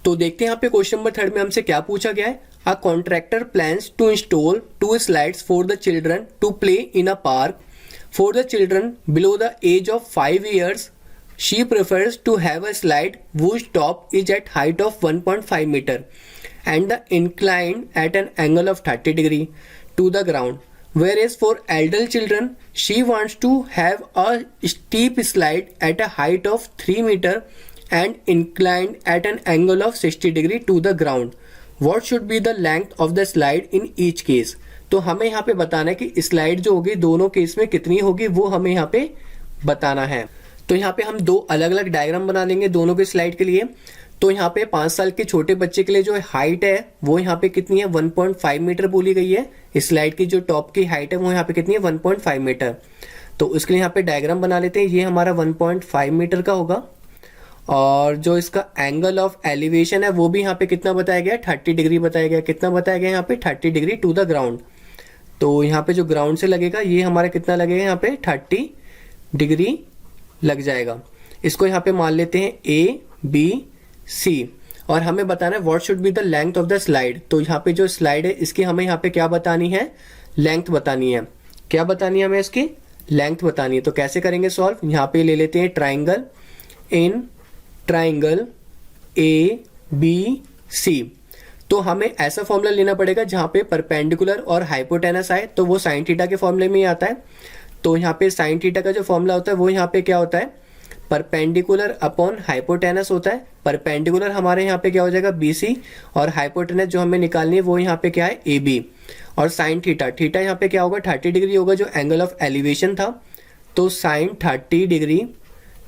तो देखते हैं यहाँ पे क्वेश्चन नंबर 3 में हमसे क्या पूछा गया है। A contractor plans to install 2 slides for the children to play in a park for the children below the age of 5 years. She prefers to have a slide whose top is at height of 1.5 meter and the inclined at an angle of 30 degree to the ground. Whereas for elder children, she wants to have a steep slide at a height of 3 meter and inclined at an angle of 60 degree to the ground. What should be the length of the slide in each case? तो हमें यहाँ पे बताना है कि slide जो होगी दोनों केस में कितनी होगी, वो हमें यहाँ पे बताना है। तो यहाँ पे हम दो अलग अलग डायग्राम बना लेंगे दोनों के स्लाइड के लिए। तो यहाँ पे 5 साल के छोटे बच्चे के लिए जो हाइट है वो यहाँ पे कितनी है, 1.5 मीटर बोली गई है। इस स्लाइड की जो टॉप की हाइट है वो यहाँ पे कितनी है, 1.5 मीटर। तो उसके लिए यहाँ पे डायग्राम बना लेते हैं। ये हमारा 1.5 मीटर का होगा और जो इसका एंगल ऑफ एलिवेशन है वो भी यहाँ पे कितना बताया गया, 30 डिग्री बताया गया। कितना बताया गया यहाँ पे, 30 डिग्री टू द ग्राउंड। तो यहाँ पे जो ग्राउंड से लगेगा ये हमारा कितना लगेगा, यहाँ पे 30 डिग्री लग जाएगा। इसको यहाँ पे मान लेते हैं ABC और हमें बताना है what should be the length of the slide. तो यहाँ पे जो स्लाइड है इसकी हमें यहाँ पे क्या बतानी है, लेंथ बतानी है। क्या बतानी है हमें, इसकी लेंथ बतानी है। तो कैसे करेंगे सॉल्व, यहाँ पे ले लेते हैं ट्राइंगल। इन ट्राइंगल ABC तो हमें ऐसा फॉर्मूला लेना पड़ेगा जहाँ पे परपेंडिकुलर और हाइपोटेनस आए, तो वो साइन थीटा के फॉर्मूले में ही आता है। तो यहाँ पे साइन थीटा का जो फॉर्मूला होता है वो यहाँ पे क्या होता है, परपेंडिकुलर अपॉन हाइपोटेनस होता है। परपेंडिकुलर हमारे यहाँ पे क्या हो जाएगा, BC और हाइपोटेनस जो हमें निकालनी है वो यहाँ पे क्या है, AB। और साइन थीटा, थीटा यहाँ पे क्या होगा, 30 डिग्री होगा जो एंगल ऑफ एलिवेशन था। तो sine 30 degree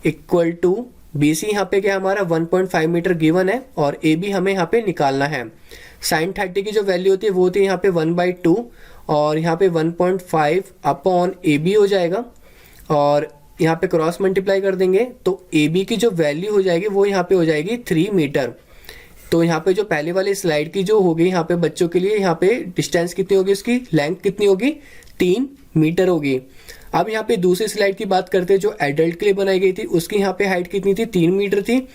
equal to BC यहाँ पे क्या हमारा 1.5 मीटर गिवन है और AB हमें यहाँ पे निकालना है। साइन 30 की जो वैल्यू होती है वो होती है यहाँ पे 1/2 और यहाँ पे 1.5 अपॉन AB हो जाएगा और यहाँ पे क्रॉस मल्टीप्लाई कर देंगे तो AB की जो वैल्यू हो जाएगी वो यहाँ पे हो जाएगी 3 मीटर। तो यहाँ पे जो पहले वाली स्लाइड की जो होगी यहाँ पे बच्चों के लिए, यहाँ पे डिस्टेंस कितनी होगी, उसकी लेंथ कितनी होगी, 3 मीटर होगी। अब यहाँ पे दूसरी स्लाइड की बात करते हैं जो एडल्ट के लिए बनाई गई थी, उसकी यहाँ पे हाइट कितनी थी, 3 मीटर थी।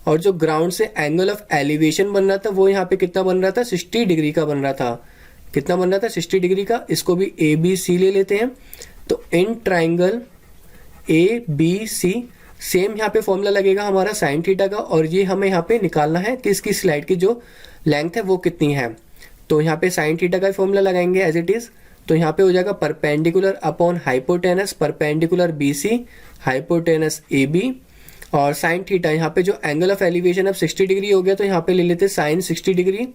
और जो ग्राउंड से एंगल ऑफ एलिवेशन बन रहा था वो यहाँ पे कितना बन रहा था, 60 डिग्री का बन रहा था। कितना बन रहा था, 60 डिग्री का। इसको भी ABC ले लेते हैं। तो इन ट्राइंगल ABC सेम यहाँ पे फॉर्मूला लगेगा हमारा साइन थीटा का और ये हमें यहाँ पे निकालना है कि इसकी स्लाइड की जो लेंथ है वो कितनी है। तो यहाँ पे साइन थीटा का फॉर्मूला लगाएंगे एज इट इज। तो यहाँ पे हो जाएगा perpendicular upon hypotenuse, perpendicular BC hypotenuse AB और साइन थीटा, यहाँ पे जो एंगल ऑफ एलिवेशन अब 60 डिग्री हो गया तो यहाँ पे ले लेते हैं sine 60 degree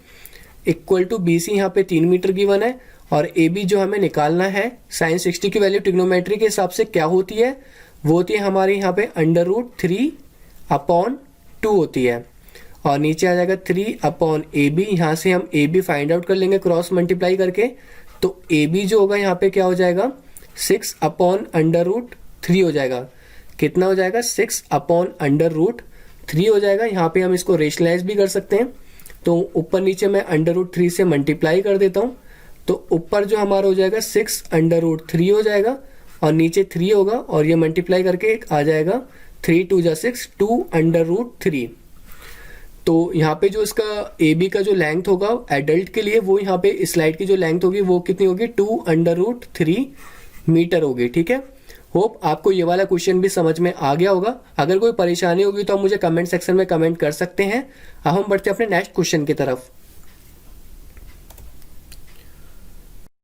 equal to BC यहाँ पे 3 मीटर गिवन है और AB जो हमें निकालना है, साइन 60 की वैल्यू ट्रिग्नोमेट्री के हिसाब से क्या होती है, वो होती है हमारे यहाँ पे √3/2 होती है और नीचे आ जाएगा 3/AB। यहाँ से हम AB फाइंड आउट कर लेंगे क्रॉस मल्टीप्लाई करके। तो AB जो होगा यहाँ पे क्या हो जाएगा, 6/√3 हो जाएगा। कितना हो जाएगा, 6/√3 हो जाएगा। यहाँ पे हम इसको रेशनलाइज भी कर सकते हैं। तो ऊपर नीचे मैं √3 से मल्टीप्लाई कर देता हूँ। तो ऊपर जो हमारा हो जाएगा 6/√3 हो जाएगा और नीचे 3 होगा और ये मल्टीप्लाई करके आ जाएगा 3 2 जा 6 2/√3। तो यहाँ पे जो इसका AB का जो लेंथ होगा एडल्ट के लिए वो यहाँ पे स्लाइड की जो लेंथ होगी वो कितनी होगी, 2/√3 मीटर होगी। ठीक है, होप आपको ये वाला क्वेश्चन भी समझ में आ गया होगा। अगर कोई परेशानी होगी तो आप मुझे कमेंट सेक्शन में कमेंट कर सकते हैं। अब हम बढ़ते हैं अपने नेक्स्ट क्वेश्चन की तरफ।